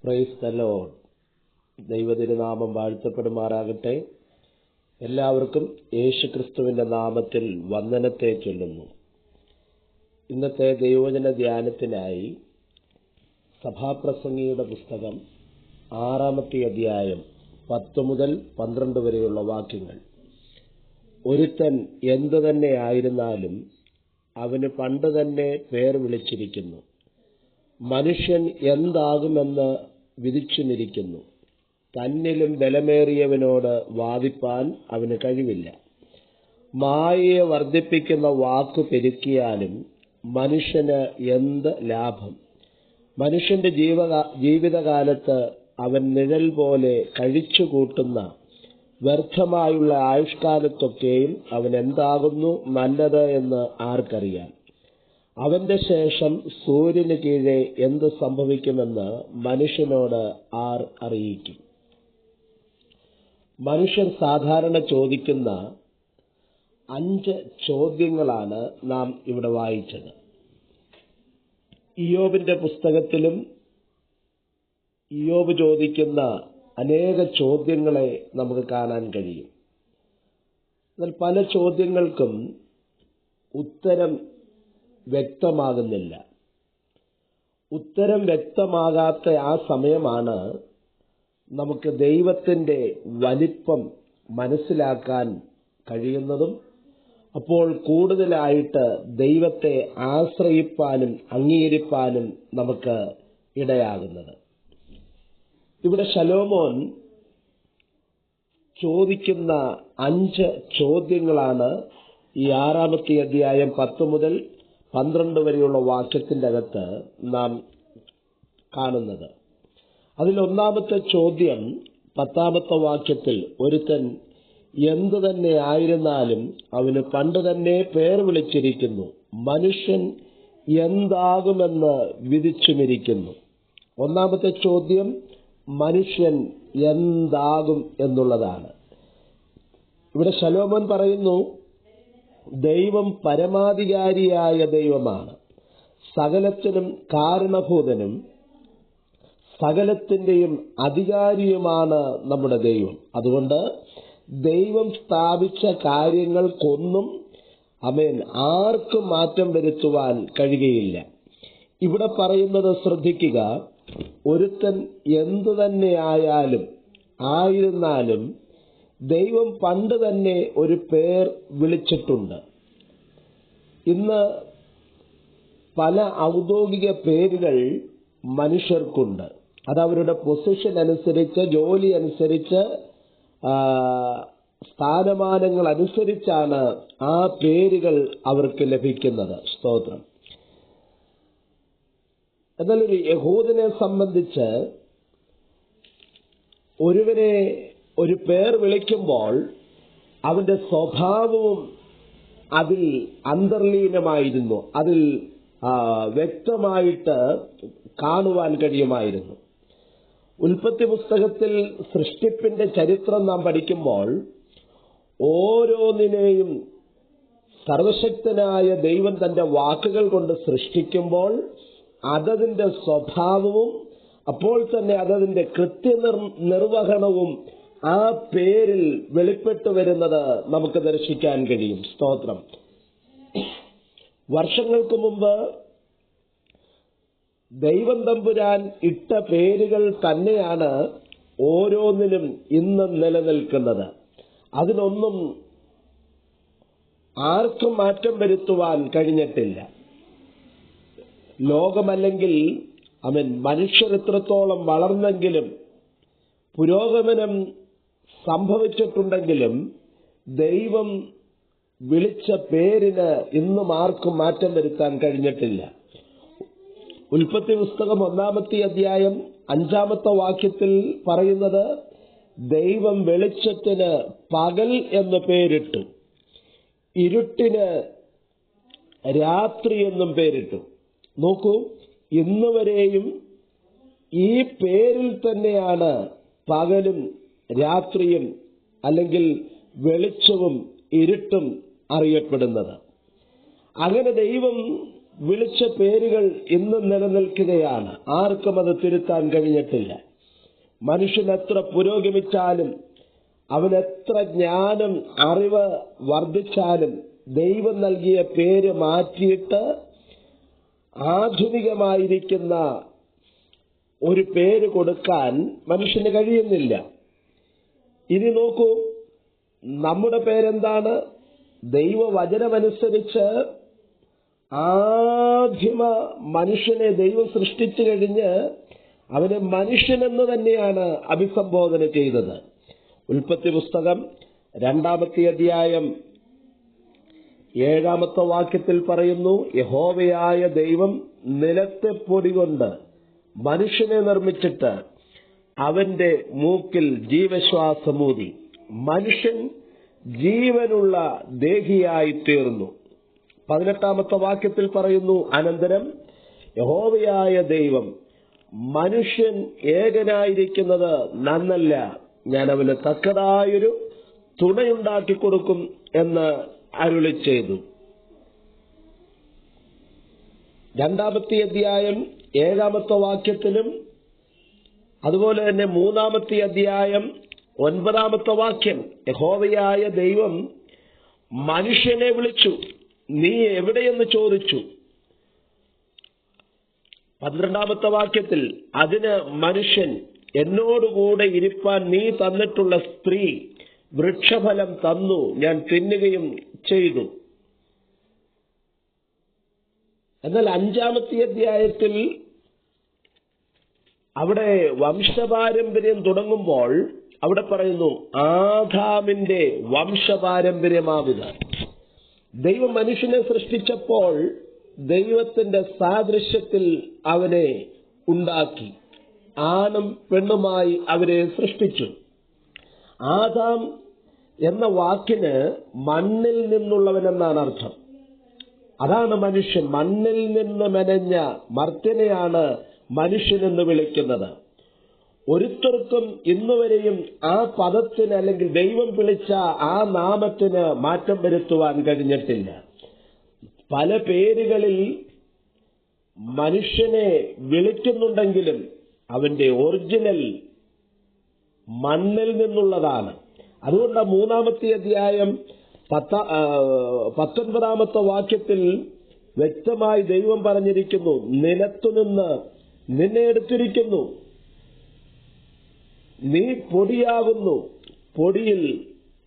Price the Lord. ദൈവതിരുനാമം വാഴ്ത്തപ്പെടുമാറാകട്ടെ. എല്ലാവർക്കും യേശുക്രിസ്തുവിന്റെ നാമത്തിൽ വന്ദനത്തെ ചൊല്ലുന്നു. ഇന്നത്തെ ദൈവവചന ധ്യാനത്തിനായി സഭാപ്രസംഗിയുടെ പുസ്തകം 6-ാമത്തെ അധ്യായം 10 മുതൽ 12 വരെയുള്ള വാക്യങ്ങൾ. ഒരുത്തൻ എന്തു തന്നെ ആയിരുന്നാലും അവന് പണ്ട് തന്നെ പേർ വിളിച്ചിരിക്കുന്നു. മനുഷ്യൻ എന്താകുമെന്ന് വിധിച്ചുമിരിക്കുന്നു. തന്നിലും ബലമേറിയവനോട് വാദിപ്പാൻ അവന് കഴിവില്ല. മായയെ വർദ്ധിപ്പിക്കുന്ന വാക്കു പെരുക്കിയാലും മനുഷ്യന് എന്ത് ലാഭം? മനുഷ്യന്റെ ജീവിതകാലത്ത് അവൻ നിഴൽ പോലെ കഴിച്ചുകൂട്ടുന്ന വ്യർത്ഥമായുള്ള ആയുഷ്കാലത്തൊക്കെയും അവൻ എന്താകുന്നു നല്ലത് എന്ന് ആർക്കറിയാം? അവന്റെ ശേഷം സൂര്യന് കീഴെ എന്ത് സംഭവിക്കുമെന്ന് മനുഷ്യനോട് ആർ അറിയിക്കും? മനുഷ്യർ സാധാരണ ചോദിക്കുന്ന 5 ചോദ്യങ്ങളാണ് നാം ഇവിടെ വായിച്ചത്. ഇയ്യോബിന്റെ പുസ്തകത്തിലും ഇയ്യോബ് ചോദിക്കുന്ന അനേക ചോദ്യങ്ങളെ നമുക്ക് കാണാൻ കഴിയും. എന്നാൽ പല ചോദ്യങ്ങൾക്കും ഉത്തരം വ്യക്തമാകുന്നില്ല. ഉത്തരം വ്യക്തമാകാത്ത ആ സമയമാണ് നമുക്ക് ദൈവത്തിന്റെ വലിപ്പം മനസ്സിലാക്കാൻ കഴിയുന്നതും അപ്പോൾ കൂടുതലായിട്ട് ദൈവത്തെ ആശ്രയിപ്പാനും അംഗീകരിപ്പാനും നമുക്ക് ഇടയാകുന്നത്. ഇവിടെ ശലോമോൻ ചോദിക്കുന്ന 5 ചോദ്യങ്ങളാണ് ഈ 6-ാമത്തെ അധ്യായം 10 മുതൽ 12 വരെയുള്ള വാക്യത്തിന്റെ അകത്ത് നാം കാണുന്നത്. അതിൽ 1-ാമത്തെ ചോദ്യം 10-ാമത്തെ വാക്യത്തിൽ, ഒരുത്തൻ എന്തു തന്നെ ആയിരുന്നാലും അവന് പണ്ട് തന്നെ പേർ വിളിച്ചിരിക്കുന്നു. മനുഷ്യൻ എന്താകുമെന്ന് വിധിച്ചുമിരിക്കുന്നു. 1-ാമത്തെ ചോദ്യം മനുഷ്യൻ എന്താകും എന്നുള്ളതാണ്. ഇവിടെ ശലോമോൻ പറയുന്നു, ദൈവം പരമാധികാരിയായ ദൈവമാണ്, സകലത്തിനും കാരണഭൂതനും സകലത്തിന്റെയും അധികാരിയുമാണ് നമ്മുടെ ദൈവം. അതുകൊണ്ട് ദൈവം സ്ഥാപിച്ച കാര്യങ്ങൾക്കൊന്നും ആർക്കും മാറ്റം വരുത്തുവാൻ കഴിയുകയില്ല. ഇവിടെ പറയുന്നത് ശ്രദ്ധിക്കുക, ഒരുത്തൻ എന്തു തന്നെ ആയിരുന്നാലും ദൈവം പണ്ട് തന്നെ ഒരു പേർ വിളിച്ചിട്ടുണ്ട്. ഇന്ന് പല ഔദ്യോഗിക പേരുകൾ മനുഷ്യർക്കുണ്ട്. അതവരുടെ പൊസിഷൻ അനുസരിച്ച്, ജോലി അനുസരിച്ച്, സ്ഥാനമാനങ്ങൾ അനുസരിച്ചാണ് ആ പേരുകൾ അവർക്ക് ലഭിക്കുന്നത്. സ്തോത്രം. എന്നാൽ ഒരു യഹൂദനെ സംബന്ധിച്ച് ഒരുവനെ ഒരു പേർ വിളിക്കുമ്പോൾ അവന്റെ സ്വഭാവവും അതിൽ അന്തർലീനമായിരുന്നു, അതിൽ വ്യക്തമായിട്ട് കാണുവാൻ കഴിയുമായിരുന്നു. ഉൽപ്പത്തി പുസ്തകത്തിൽ സൃഷ്ടിപ്പിന്റെ ചരിത്രം നാം പഠിക്കുമ്പോൾ ഓരോന്നിനെയും സർവശക്തനായ ദൈവം തന്റെ വാക്കുകൾ കൊണ്ട് സൃഷ്ടിക്കുമ്പോൾ അതതിന്റെ സ്വഭാവവും അപ്പോൾ തന്നെ അതതിന്റെ കൃത്യനിർവഹണവും ആ പേരിൽ വെളിപ്പെട്ടു വരുന്നത് നമുക്ക് ദർശിക്കാൻ കഴിയും. സ്തോത്രം. വർഷങ്ങൾക്ക് മുമ്പ് ദൈവം തമ്പുരാൻ ഇട്ട പേരുകൾ തന്നെയാണ് ഓരോന്നിനും ഇന്നും നിലനിൽക്കുന്നത്. അതിനൊന്നും ആർക്കും മാറ്റം വരുത്തുവാൻ കഴിഞ്ഞിട്ടില്ല. ലോകമല്ലെങ്കിൽ മനുഷ്യർ എത്രത്തോളം വളർന്നെങ്കിലും പുരോഗമനം സംഭവിച്ചിട്ടുണ്ടെങ്കിലും ദൈവം വിളിച്ച പേരിന് ഇന്നും ആർക്കും മാറ്റം വരുത്താൻ കഴിഞ്ഞിട്ടില്ല. ഉൽപ്പത്തി പുസ്തകം 1-ാമത്തെ അധ്യായം 5-ാമത്തെ വാക്യത്തിൽ പറയുന്നത്, ദൈവം വെളിച്ചത്തിന് പകൽ എന്ന് പേരിട്ടു, ഇരുട്ടിന് രാത്രി എന്നും പേരിട്ടു. നോക്കൂ, ഇന്ന് വരെയും ഈ പേരിൽ തന്നെയാണ് പകലും രാത്രിയും അല്ലെങ്കിൽ വെളിച്ചവും ഇരുട്ടും അറിയപ്പെടുന്നത്. അങ്ങനെ ദൈവം വിളിച്ച പേരുകൾ ഇന്നും നിലനിൽക്കുകയാണ്. ആർക്കും അത് തിരുത്താൻ കഴിഞ്ഞിട്ടില്ല. മനുഷ്യൻ എത്ര പുരോഗമിച്ചാലും, അവൻ എത്ര ജ്ഞാനം, അറിവ് വർദ്ധിച്ചാലും ദൈവം നൽകിയ പേര് മാറ്റിയിട്ട് ആധുനികമായിരിക്കുന്ന ഒരു പേര് കൊടുക്കാൻ മനുഷ്യന് കഴിയുന്നില്ല. ഇനി നോക്കൂ, നമ്മുടെ പേരെന്താണ്? ദൈവവചനമനുസരിച്ച് ആദിമ മനുഷ്യനെ ദൈവം സൃഷ്ടിച്ചു കഴിഞ്ഞ് അവനെ മനുഷ്യനെന്ന് തന്നെയാണ് അഭിസംബോധന ചെയ്തത്. ഉൽപ്പത്തി പുസ്തകം 2-ാമത്തെ അധ്യായം 7-ാമത്തെ വാക്യത്തിൽ പറയുന്നു, യഹോവയായ ദൈവം നിലത്തെ പൊടി കൊണ്ട് മനുഷ്യനെ നിർമ്മിച്ചിട്ട് അവന്റെ മൂക്കിൽ ജീവശ്വാസമൂതി മനുഷ്യൻ ജീവനുള്ള ദേഹിയായി തീർന്നു. 18-ാമത്തെ വാക്യത്തിൽ പറയുന്നു, അനന്തരം യഹോവയായ ദൈവം മനുഷ്യൻ ഏകനായിരിക്കുന്നത് നന്നല്ല, ഞാൻ അവന് തക്കതായൊരു തുണയുണ്ടാക്കി കൊടുക്കും എന്ന് അരുളി ചെയ്തു. 2-ാമത്തെ അധ്യായം 7-ാമത്തെ വാക്യത്തിലും അതുപോലെ തന്നെ 3-ാമത്തെ അധ്യായം 9-ാമത്തെ വാക്യം, യഹോവയായ ദൈവം മനുഷ്യനെ വിളിച്ചു, നീ എവിടെയെന്ന് ചോദിച്ചു. 12-ാമത്തെ വാക്യത്തിൽ, അതിന് മനുഷ്യൻ, എന്നോടുകൂടെ ഇരിപ്പാൻ നീ തന്നിട്ടുള്ള സ്ത്രീ വൃക്ഷഫലം തന്നു, ഞാൻ തിന്നുകയും ചെയ്തു. എന്നാൽ 5-ാമത്തെ അധ്യായത്തിൽ അവിടെ വംശപാരമ്പര്യം തുടങ്ങുമ്പോൾ അവിടെ പറയുന്നു, ആദാമിന്റെ വംശപാരമ്പര്യമാവുക. ദൈവം മനുഷ്യനെ സൃഷ്ടിച്ചപ്പോൾ ദൈവത്തിന്റെ സാദൃശ്യത്തിൽ അവനെ ഉണ്ടാക്കി, ആണും പെണ്ണുമായി അവരെ സൃഷ്ടിച്ചു. ആദാം എന്ന വാക്കിന് മണ്ണിൽ നിന്നുള്ളവനെന്നാണ് അർത്ഥം. അതാണ് മനുഷ്യൻ. മണ്ണിൽ നിന്ന് മെനഞ്ഞ മർത്യനെയാണ് മനുഷ്യനെന്ന് വിളിക്കുന്നത്. ഒരുത്തർക്കും ഇന്നുവരെയും ആ പദത്തിന് അല്ലെങ്കിൽ ദൈവം വിളിച്ച ആ നാമത്തിന് മാറ്റം വരുത്തുവാൻ കഴിഞ്ഞിട്ടില്ല. പല പേരുകളിൽ മനുഷ്യനെ വിളിക്കുന്നുണ്ടെങ്കിലും അവന്റെ ഒറിജിനൽ മണ്ണിൽ നിന്നുള്ളതാണ്. അതുകൊണ്ട് 3-ാമത്തെ അധ്യായം 19-ാമത്തെ വാക്യത്തിൽ വ്യക്തമായി ദൈവം പറഞ്ഞിരിക്കുന്നു, നിലത്തുനിന്ന് നിന്നെ എടുത്തിരിക്കുന്നു, നീ പൊടിയാകുന്നു, പൊടിയിൽ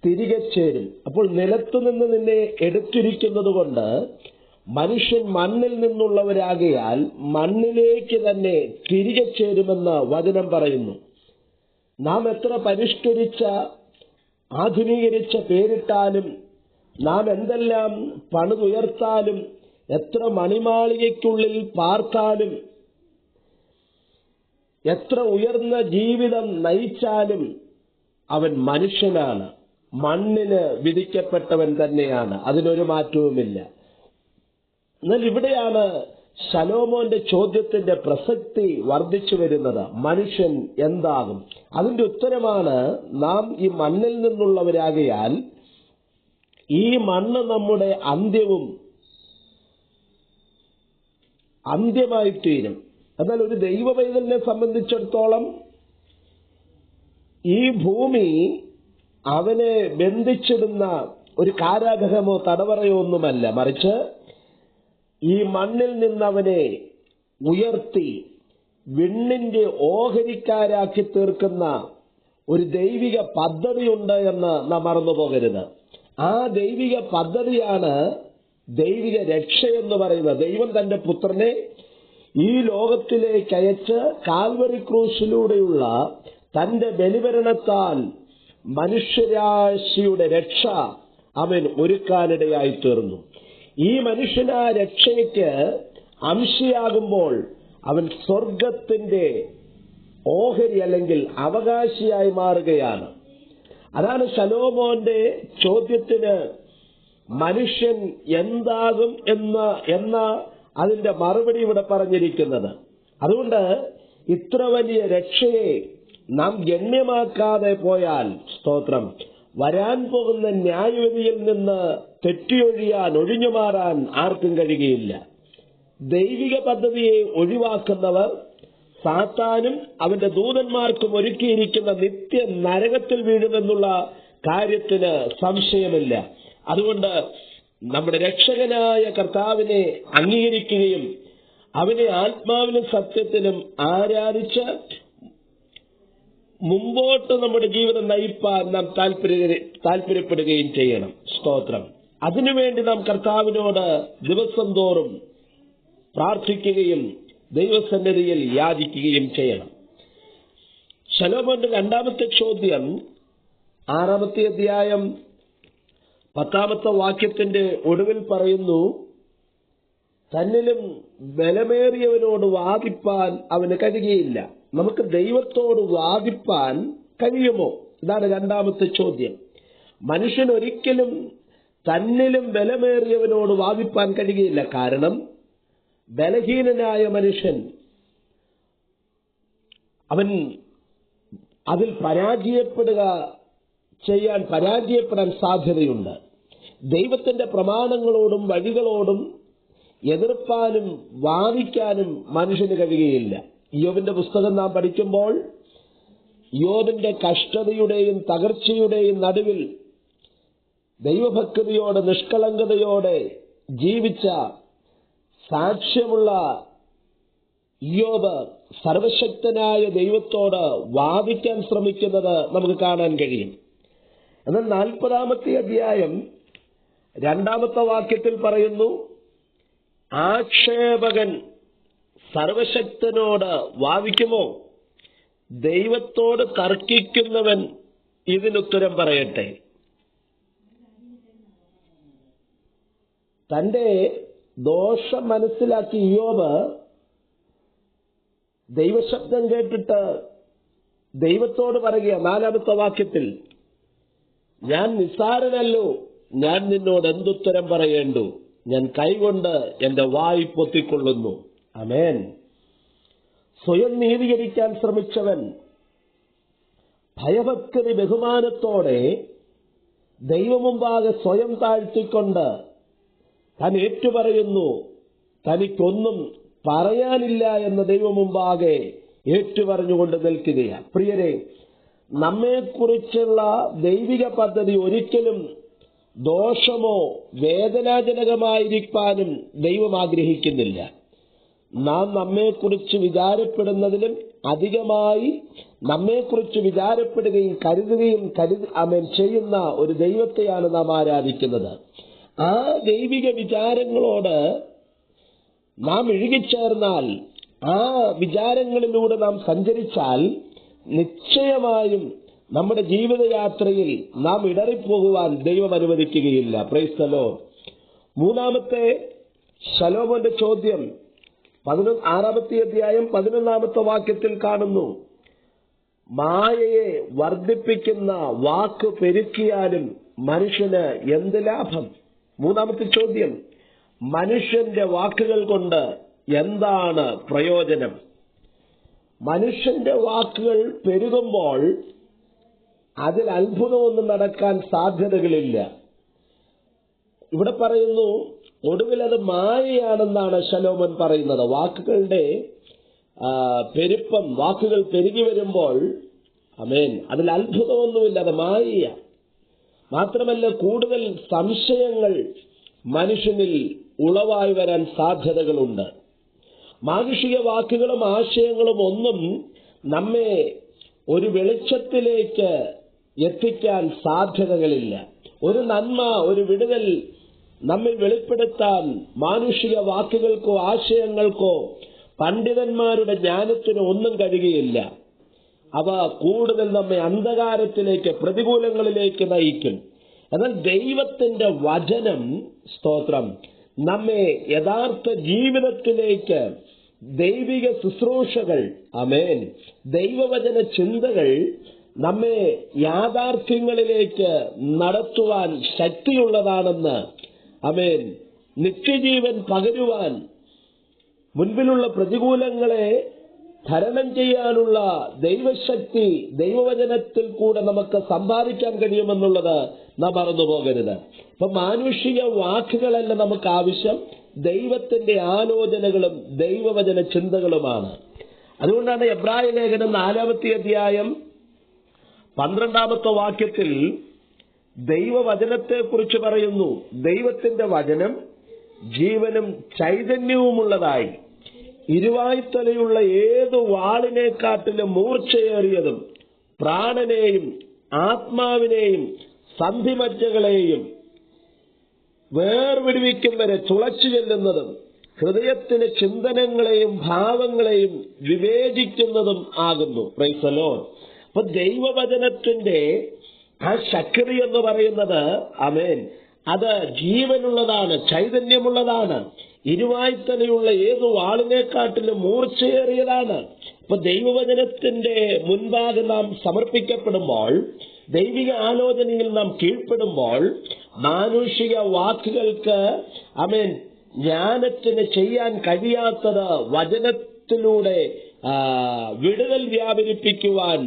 തിരികെ ചേരും. അപ്പോൾ നിലത്തുനിന്ന് നിന്നെ എടുത്തിരിക്കുന്നത് കൊണ്ട് മനുഷ്യൻ മണ്ണിൽ നിന്നുള്ളവരാകയാൽ മണ്ണിലേക്ക് തന്നെ തിരികെ ചേരുമെന്ന് വചനം പറയുന്നു. നാം എത്ര പരിഷ്കരിച്ച ആധുനീകരിച്ച പേരിട്ടാലും, നാം എന്തെല്ലാം പണിതുയർത്താലും, എത്ര മണിമാളികയ്ക്കുള്ളിൽ പാർത്താലും, എത്ര ഉയർന്ന ജീവിതം നയിച്ചാലും അവൻ മനുഷ്യനാണ്, മണ്ണിന് വിധിക്കപ്പെട്ടവൻ തന്നെയാണ്. അതിനൊരു മാറ്റവുമില്ല. എന്നാൽ ഇവിടെയാണ് ശലോമോന്റെ ചോദ്യത്തിന്റെ പ്രസക്തി വർദ്ധിച്ചു വരുന്നത്. മനുഷ്യൻ എന്താകും? അതിന്റെ ഉത്തരമാണ്, നാം ഈ മണ്ണിൽ നിന്നുള്ളവരാകയാൽ ഈ മണ്ണ് നമ്മുടെ അന്ത്യമായി തീരും. എന്നാൽ ഒരു ദൈവ പൈതലിനെ സംബന്ധിച്ചിടത്തോളം ഈ ഭൂമി അവനെ ബന്ധിച്ചിടുന്ന ഒരു കാരാഗ്രഹമോ തടവറയോ ഒന്നുമല്ല, മറിച്ച് ഈ മണ്ണിൽ നിന്നവനെ ഉയർത്തി വിണ്ണിന്റെ ഓഹരിക്കാരാക്കി തീർക്കുന്ന ഒരു ദൈവിക പദ്ധതിയുണ്ട് എന്ന് നാം മറന്നു പോകരുത്. ആ ദൈവിക പദ്ധതിയാണ് ദൈവിക രക്ഷയെന്ന് പറയുന്നത്. ദൈവം തന്റെ പുത്രനെ ഈ ലോകത്തിലേക്ക് അയച്ച് കാൽവരി ക്രൂശിലൂടെയുള്ള തന്റെ ബലിവരണത്താൽ മനുഷ്യരാശിയുടെ രക്ഷ അവൻ ഒരുക്കാനിടയായി തീർന്നു. ഈ മനുഷ്യൻ ആ രക്ഷയ്ക്ക് അംശയാകുമ്പോൾ അവൻ സ്വർഗത്തിന്റെ ഓഹരി അല്ലെങ്കിൽ അവകാശിയായി മാറുകയാണ്. അതാണ് ശലോമോന്റെ ചോദ്യത്തിന് മനുഷ്യൻ എന്താകും എന്ന അതിന്റെ മറുപടി ഇവിടെ പറഞ്ഞിരിക്കുന്നത്. അതുകൊണ്ട് ഇത്ര വലിയ രക്ഷയെ നാം ഗണ്യമാക്കാതെ പോയാൽ, സ്തോത്രം, വരാൻ പോകുന്ന ന്യായവിധിയിൽ നിന്ന് ഒഴിഞ്ഞു മാറാൻ ആർക്കും കഴിയുകയില്ല. ദൈവിക പദ്ധതിയെ ഒഴിവാക്കുന്നവർ സാത്താനും അവന്റെ ദൂതന്മാർക്കും ഒരുക്കിയിരിക്കുന്ന നിത്യ നരകത്തിൽ വീഴുമെന്നുള്ള കാര്യത്തിന് സംശയമില്ല. അതുകൊണ്ട് നമ്മുടെ രക്ഷകനായ കർത്താവിനെ അംഗീകരിക്കുകയും അവനെ ആത്മാവിനും സത്യത്തിനും ആരാധിച്ച് മുമ്പോട്ട് നമ്മുടെ ജീവിതം നയിപ്പാൻ നാം താല്പര്യപ്പെടുകയും ചെയ്യണം. സ്തോത്രം. അതിനുവേണ്ടി നാം കർത്താവിനോട് ദിവസം തോറും പ്രാർത്ഥിക്കുകയും ദൈവസന്നിധിയിൽ യാചിക്കുകയും ചെയ്യണം. ശലോമോന്റെ രണ്ടാമത്തെ ചോദ്യം 6-ാമത്തെ അധ്യായം 10-ാമത്തെ വാക്യത്തിന്റെ ഒടുവിൽ പറയുന്നു, തന്നിലും ബലമേറിയവനോട് വാദിപ്പാൻ അവന് കഴിയുകയില്ല. നമുക്ക് ദൈവത്തോട് വാദിപ്പാൻ കഴിയുമോ? ഇതാണ് രണ്ടാമത്തെ ചോദ്യം. മനുഷ്യൻ ഒരിക്കലും തന്നിലും ബലമേറിയവനോട് വാദിപ്പാൻ കഴിയുകയില്ല. കാരണം ബലഹീനനായ മനുഷ്യൻ അവൻ അതിൽ പരാജയപ്പെടാൻ സാധ്യതയുണ്ട്. ദൈവത്തിന്റെ പ്രമാണങ്ങളോടും വഴികളോടും എതിർപ്പാനും വാദിക്കാനും മനുഷ്യന് കഴിയുകയില്ല. യോബിന്റെ പുസ്തകം നാം പഠിക്കുമ്പോൾ യോബിന്റെ കഷ്ടതയുടെയും തകർച്ചയുടെയും നടുവിൽ ദൈവഭക്തിയോടെ നിഷ്കളങ്കതയോടെ ജീവിച്ച സാക്ഷ്യമുള്ള യോബ് സർവശക്തനായ ദൈവത്തോട് വാദിക്കാൻ ശ്രമിക്കുന്നത് നമുക്ക് കാണാൻ കഴിയും. എന്നാൽ 40-ാമത്തെ അധ്യായം 2-ാമത്തെ വാക്യത്തിൽ പറയുന്നു, ആക്ഷേപകൻ സർവശക്തനോട് വാദിക്കുമോ? ദൈവത്തോട് തർക്കിക്കുന്നവൻ ഇതിനുത്തരം പറയട്ടെ. തന്റെ ദോഷം മനസ്സിലാക്കി യോബ് ദൈവശബ്ദം കേട്ടിട്ട് ദൈവത്തോട് പറയുക 4-ാമത്തെ വാക്യത്തിൽ, ഞാൻ നിസ്സാരനല്ലോ, ഞാൻ നിന്നോട് എന്തുത്തരം പറയേണ്ടു? ഞാൻ കൈകൊണ്ട് എന്റെ വായ് പൊത്തിക്കൊള്ളുന്നു. ആമേൻ. സ്വയം നീതീകരിക്കാൻ ശ്രമിച്ചവൻ ഭയഭക്തി ബഹുമാനത്തോടെ ദൈവമുമ്പാകെ സ്വയം താഴ്ത്തിക്കൊണ്ട് താൻ ഏറ്റുപറയുന്നു, തനിക്കൊന്നും പറയാനില്ല എന്ന് ദൈവമുമ്പാകെ ഏറ്റുപറഞ്ഞുകൊണ്ട് നിൽക്കുകയാണ്. പ്രിയരെ, നമ്മെക്കുറിച്ചുള്ള ദൈവിക പദ്ധതി ഒരിക്കലും ദോഷമോ വേദനാജനകമായിരിക്കാനും ദൈവം ആഗ്രഹിക്കുന്നില്ല. നാം നമ്മെക്കുറിച്ച് വിചാരപ്പെടുന്നതിലും അധികമായി നമ്മെക്കുറിച്ച് വിചാരപ്പെടുകയും കരുതുകയും ചെയ്യുന്ന ഒരു ദൈവത്തെയാണ് നാം ആരാധിക്കുന്നത്. ആ ദൈവിക വിചാരങ്ങളോട് നാം ഇഴുകിച്ചേർന്നാൽ, ആ വിചാരങ്ങളിലൂടെ നാം സഞ്ചരിച്ചാൽ നിശ്ചയമായും നമ്മുടെ ജീവിതയാത്രയിൽ നാം ഇടറിപ്പോകുവാൻ ദൈവം അനുവദിക്കുകയില്ല. Praise the lord. 3-ാമത്തെ ശലോമോന്റെ ചോദ്യം 6-ാമത്തെ അധ്യായം 11-ാമത്തെ വാക്യത്തിൽ കാണുന്നു, മായയെ വർദ്ധിപ്പിക്കുന്ന വാക്ക് പെരുക്കിയാലും മനുഷ്യന് എന്ത് ലാഭം? 3-ാമത്തെ ചോദ്യം, മനുഷ്യന്റെ വാക്കുകൾ കൊണ്ട് എന്താണ് പ്രയോജനം? മനുഷ്യന്റെ വാക്കുകൾ പെരുകുമ്പോൾ അതിൽ അത്ഭുതമൊന്നും നടക്കാൻ സാധ്യതകളില്ല. ഇവിടെ പറയുന്നു, ഒടുവിൽ അത് മായയാണെന്നാണ് ശലോമോൻ പറയുന്നത്. വാക്കുകളുടെ പെരുപ്പം, വാക്കുകൾ പെരുകി വരുമ്പോൾ ആമേൻ, അതിൽ അത്ഭുതമൊന്നുമില്ല, അത് മായയ. മാത്രമല്ല, കൂടുതൽ സംശയങ്ങൾ മനുഷ്യനിൽ ഉളവായി വരാൻ സാധ്യതകളുണ്ട്. മാനുഷിക വാക്കുകളും ആശയങ്ങളും ഒന്നും നമ്മെ ഒരു വെളിച്ചത്തിലേക്ക് എത്തിക്കാൻ സാധ്യതകളില്ല. ഒരു നന്മ, ഒരു വിടുതൽ നമ്മിൽ വെളിപ്പെടുത്താൻ മാനുഷിക വാക്കുകൾക്കോ ആശയങ്ങൾക്കോ പണ്ഡിതന്മാരുടെ ജ്ഞാനത്തിന് ഒന്നും കഴിയുകയില്ല. അവ കൂടുതൽ നമ്മെ അന്ധകാരത്തിലേക്ക്, പ്രതികൂലങ്ങളിലേക്ക് നയിക്കും. എന്നാൽ ദൈവത്തിന്റെ വചനം, സ്തോത്രം, നമ്മെ യഥാർത്ഥ ജീവിതത്തിലേക്ക്, ദൈവിക ശുശ്രൂഷകൾ, ആമേൻ, ദൈവവചന ചിന്തകൾ നമ്മെ യാഥാർത്ഥ്യങ്ങളിലേക്ക് നടത്തുവാൻ ശക്തിയുള്ളതാണെന്ന്, ആമേൻ, നിത്യജീവൻ പകരുവാൻ, മുൻപിലുള്ള പ്രതികൂലങ്ങളെ തരണം ചെയ്യാനുള്ള ദൈവശക്തി ദൈവവചനത്തിൽ കൂടെ നമുക്ക് സമ്പാദിക്കാൻ കഴിയുമെന്നുള്ളത് നാം മറന്നു പോകരുത്. അപ്പൊ മാനുഷിക വാക്കുകളല്ല നമുക്ക് ആവശ്യം, ദൈവത്തിന്റെ ആലോചനകളും ദൈവവചന ചിന്തകളുമാണ്. അതുകൊണ്ടാണ് എബ്രായ ലേഖനം 4-ാമത്തെ അധ്യായം 12-ാമത്തെ വാക്യത്തിൽ ദൈവവചനത്തെ കുറിച്ച് പറയുന്നു. ദൈവത്തിന്റെ വചനം ജീവനും ചൈതന്യവുമുള്ളതായി ഇരുവായ്ത്തലയുള്ള ഏതു വാളിനെക്കാട്ടിലും മൂർച്ചയേറിയതും പ്രാണനെയും ആത്മാവിനെയും സന്ധിമജ്ജകളെയും വേർവിടുവിക്കും വരെ തുളച്ചു ചെല്ലുന്നതും ഹൃദയത്തിലെ ചിന്തനങ്ങളെയും ഭാവങ്ങളെയും വിവേചിക്കുന്നതും ആകുന്നു. Price the Lord. അപ്പൊ ദൈവവചനത്തിന്റെ ആ ശക്തി എന്ന് പറയുന്നത്, ആമേൻ, അത് ജീവനുള്ളതാണ്, ചൈതന്യമുള്ളതാണ്, ഇരുവായ്ത്തലയുള്ള ഏതു വാളിനെക്കാട്ടിലും മൂർച്ചയേറിയതാണ്. അപ്പൊ ദൈവവചനത്തിന്റെ മുൻപാകെ നാം സമർപ്പിക്കപ്പെടുമ്പോൾ, ദൈവിക ആലോചനയിൽ നാം കീഴ്പ്പെടുമ്പോൾ, മാനുഷിക വാക്കുകൾക്ക്, ആമേൻ, ജ്ഞാനത്തിന് ചെയ്യാൻ കഴിയാത്തത് വചനത്തിലൂടെ വിടുതൽ വ്യാപരിപ്പിക്കുവാൻ,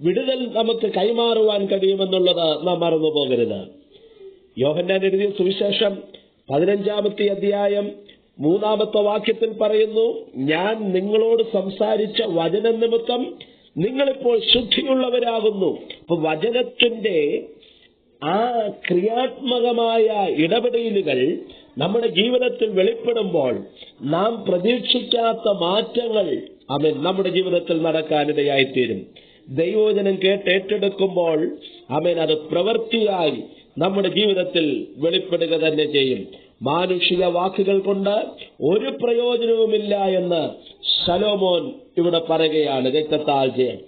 വിടുതൽ നമുക്ക് കൈമാറുവാൻ കഴിയുമെന്നുള്ളത് നാം മറന്നു പോകരുത്. യോഹന്നാൻ എഴുതിയ സുവിശേഷം 15-ാമത്തെ അധ്യായം 3-ാമത്തെ വാക്യത്തിൽ പറയുന്നു, ഞാൻ നിങ്ങളോട് സംസാരിച്ച വചന നിമിത്തം നിങ്ങളിപ്പോൾ ശുദ്ധിയുള്ളവരാകുന്നു. അപ്പൊ വചനത്തിന്റെ ആ ക്രിയാത്മകമായ ഇടപെടലുകൾ നമ്മുടെ ജീവിതത്തിൽ വെളിപ്പെടുമ്പോൾ നാം പ്രതീക്ഷിക്കാത്ത മാറ്റങ്ങൾ നമ്മുടെ ജീവിതത്തിൽ നടക്കാനിടയായിത്തീരും. ദൈവവചനം കേട്ട് ഏറ്റെടുക്കുമ്പോൾ അത് പ്രവൃത്തിയായി നമ്മുടെ ജീവിതത്തിൽ വെളിപ്പെടുക തന്നെ ചെയ്യും. മാനുഷിക വാക്കുകൾ കൊണ്ട് ഒരു പ്രയോജനവുമില്ല എന്ന് ശലോമോൻ ഇവിടെ പറയുകയാണ്. രക്തത്താൽ ജയം.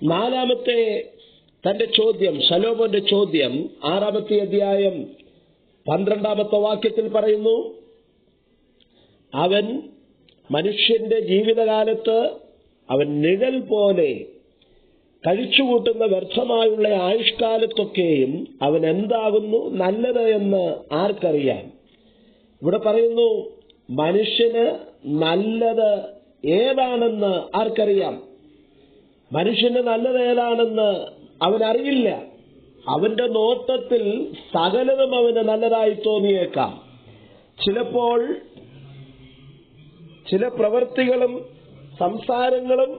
4-ാമത്തെ തന്റെ ചോദ്യം, ശലോമോന്റെ ചോദ്യം 6-ാമത്തെ അധ്യായം 12-ാമത്തെ വാക്യത്തിൽ പറയുന്നു, അവൻ മനുഷ്യന്റെ ജീവിതകാലത്ത് അവൻ നിഴൽ പോലെ കഴിച്ചുകൂട്ടുന്ന വ്യർത്ഥമായുള്ള ആയുഷ്കാലത്തൊക്കെയും അവൻ എന്താകുന്നു നല്ലത് എന്ന് ആർക്കറിയാം? ഇവിടെ പറയുന്നു, മനുഷ്യന് നല്ലത് ഏതാണെന്ന് ആർക്കറിയാം? മനുഷ്യന് നല്ലത് ഏതാണെന്ന് അവനറിയില്ല. അവന്റെ നോട്ടത്തിൽ സകലതും അവന് നല്ലതായി തോന്നിയേക്കാം. ചിലപ്പോൾ ചില പ്രവൃത്തികളും സംസാരങ്ങളും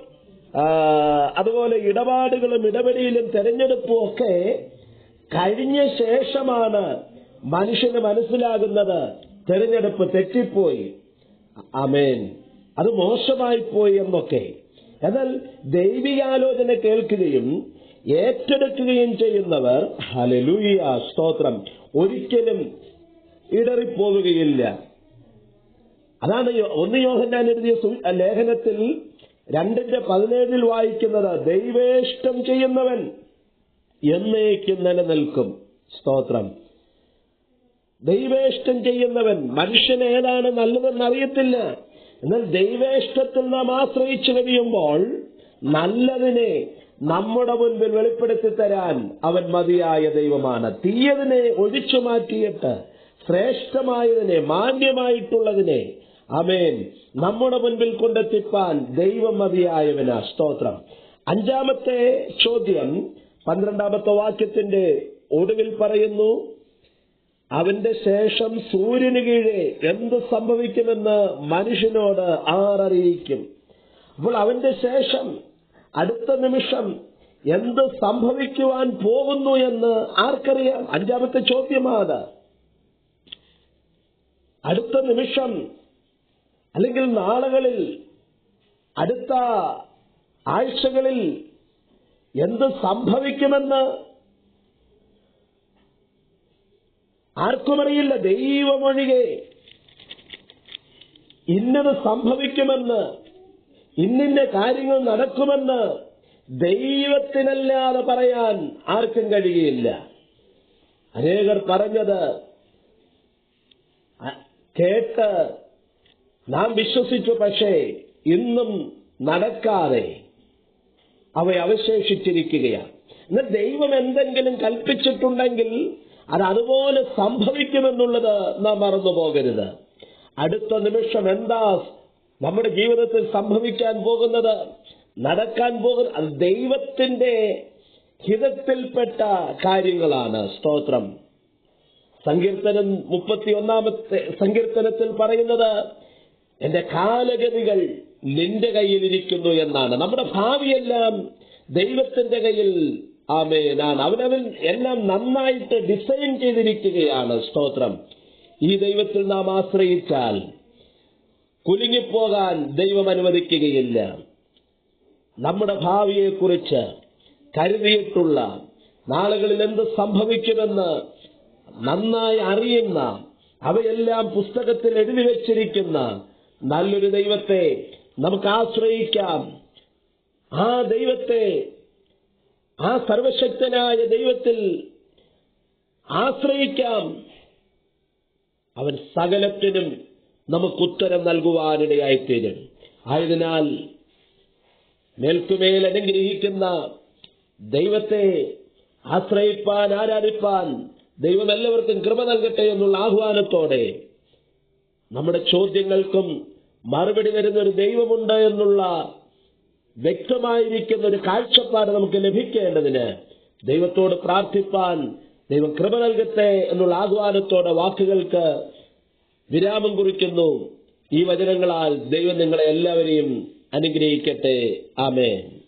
അതുപോലെ ഇടപാടുകളും ഇടപെടലും തെരഞ്ഞെടുപ്പും ഒക്കെ കഴിഞ്ഞ ശേഷമാണ് മനുഷ്യന് മനസ്സിലാകുന്നത് തെരഞ്ഞെടുപ്പ് തെറ്റിപ്പോയി, ആമേൻ, അത് മോശമായി പോയി എന്നൊക്കെ. എന്നാൽ ദൈവികാലോചന കേൾക്കുകയും ഏറ്റെടുക്കുകയും ചെയ്യുന്നവർ, ഹല്ലേലൂയ, സ്തോത്രം, ഒരിക്കലും ഇടറിപ്പോവുകയില്ല. അതാണ് 1 യോഹന്നാൻ എഴുതിയ ലേഖനത്തിൽ 2:17 വായിക്കുന്നത്, ദൈവേഷ്ടം ചെയ്യുന്നവൻ എന്നേക്കും നിലനിൽക്കും. സ്തോത്രം. ദൈവേഷ്ടം ചെയ്യുന്നവൻ, മനുഷ്യന് ഏതാണ് നല്ലതെന്ന് അറിയത്തില്ല. എന്നാൽ ദൈവേഷ്ടത്തിൽ നാം ആശ്രയിച്ചു കഴിയുമ്പോൾ നല്ലതിനെ നമ്മുടെ മുൻപിൽ വെളിപ്പെടുത്തി തരാൻ അവൻ മതിയായ ദൈവമാണ്. തീയതിനെ ഒഴിച്ചു മാറ്റിയിട്ട് ശ്രേഷ്ഠമായതിനെ, മാന്യമായിട്ടുള്ളതിനെ, ആമേൻ, നമ്മുടെ മുൻപിൽ കൊണ്ടെത്തിപ്പാൻ ദൈവം മതിയായവനാ. സ്തോത്രം. 5-ാമത്തെ ചോദ്യം 12-ാമത്തെ വാക്യത്തിന്റെ ഒടുവിൽ പറയുന്നു, അവന്റെ ശേഷം സൂര്യന് കീഴെ എന്ത് സംഭവിക്കുമെന്ന് മനുഷ്യനോട് ആരറിയിക്കും? അപ്പോൾ അവന്റെ ശേഷം അടുത്ത നിമിഷം എന്ത് സംഭവിക്കുവാൻ പോകുന്നു എന്ന് ആർക്കറിയാം? 5-ാമത്തെ ചോദ്യമാണ്. അടുത്ത നിമിഷം അല്ലെങ്കിൽ നാളുകളിൽ, അടുത്ത ആഴ്ചകളിൽ എന്ത് സംഭവിക്കുമെന്ന് ആർക്കുമറിയില്ല. ദൈവമൊഴികെ ഇന്നത് സംഭവിക്കുമെന്ന്, ഇന്നിന്റെ കാര്യങ്ങൾ നടക്കുമെന്ന് ദൈവത്തിനല്ലാതെ പറയാൻ ആർക്കും കഴിയുകയില്ല. അനേകർ പറഞ്ഞത് കേട്ട് നാം വിശ്വസിച്ചു, പക്ഷേ ഇന്നും നടക്കാതെ അവ അവശേഷിച്ചിരിക്കുകയാണ്. എന്നാൽ ദൈവം എന്തെങ്കിലും കൽപ്പിച്ചിട്ടുണ്ടെങ്കിൽ അത് അതുപോലെ സംഭവിക്കുമെന്നുള്ളത് നാം മറന്നു പോകരുത്. അടുത്ത നിമിഷം എന്താ നമ്മുടെ ജീവിതത്തിൽ സംഭവിക്കാൻ പോകുന്നത്, നടക്കാൻ പോകുന്നത്, അത് ദൈവത്തിന്റെ ഹിതത്തിൽപ്പെട്ട കാര്യങ്ങളാണ്. സ്തോത്രം. സങ്കീർത്തനം 31-ാമത്തെ സങ്കീർത്തനത്തിൽ പറയുന്നത് എന്റെ കാലഗതികൾ നിന്റെ കയ്യിലിരിക്കുന്നു എന്നാണ്. നമ്മുടെ ഭാവിയെല്ലാം ദൈവത്തിന്റെ കയ്യിൽ ആമേനാണ്. അവനവൻ എല്ലാം നന്നായിട്ട് ഡിസൈൻ ചെയ്തിരിക്കുകയാണ്. സ്തോത്രം. ഈ ദൈവത്തിൽ നാം ആശ്രയിച്ചാൽ കുലുങ്ങിപ്പോകാൻ ദൈവം അനുവദിക്കുകയില്ല. നമ്മുടെ ഭാവിയെക്കുറിച്ച് കരുതിയിട്ടുള്ള, നാളുകളിൽ എന്ത് സംഭവിക്കുമെന്ന് നന്നായി അറിയുന്ന, അവയെല്ലാം പുസ്തകത്തിൽ എഴുതി വച്ചിരിക്കുന്ന നല്ലൊരു ദൈവത്തെ നമുക്ക് ആശ്രയിക്കാം. ആ ദൈവത്തെ, ആ സർവശക്തനായ ദൈവത്തിൽ ആശ്രയിക്കാം. അവൻ സകലത്തിനും നമുക്ക് ഉത്തരം നൽകുവാനിടയായിത്തീരും. ആയതിനാൽ മേൽക്കുമേൽ അനുഗ്രഹിക്കുന്ന ദൈവത്തെ ആശ്രയിപ്പാൻ, ആരാധിപ്പാൻ ദൈവം എല്ലാവർക്കും കൃപ നൽകട്ടെ എന്നുള്ള ആഹ്വാനത്തോടെ നമ്മുടെ ചോദ്യങ്ങൾക്കും മറുപടി വരുന്ന ഒരു ദൈവമുണ്ട് എന്നുള്ള വ്യക്തമായിരിക്കുന്ന ഒരു കാഴ്ചപ്പാട് നമുക്ക് ലഭിക്കേണ്ടതിന് ദൈവത്തോട് പ്രാർത്ഥിപ്പാൻ ദൈവം കൃപ നൽകട്ടെ എന്നുള്ള ആഹ്വാനത്തോടെ വാക്കുകൾക്ക് വിരാമം കുറിക്കുന്നു. ഈ വചനങ്ങളാൽ ദൈവം നിങ്ങളെ എല്ലാവരെയും അനുഗ്രഹിക്കട്ടെ. ആമേൻ.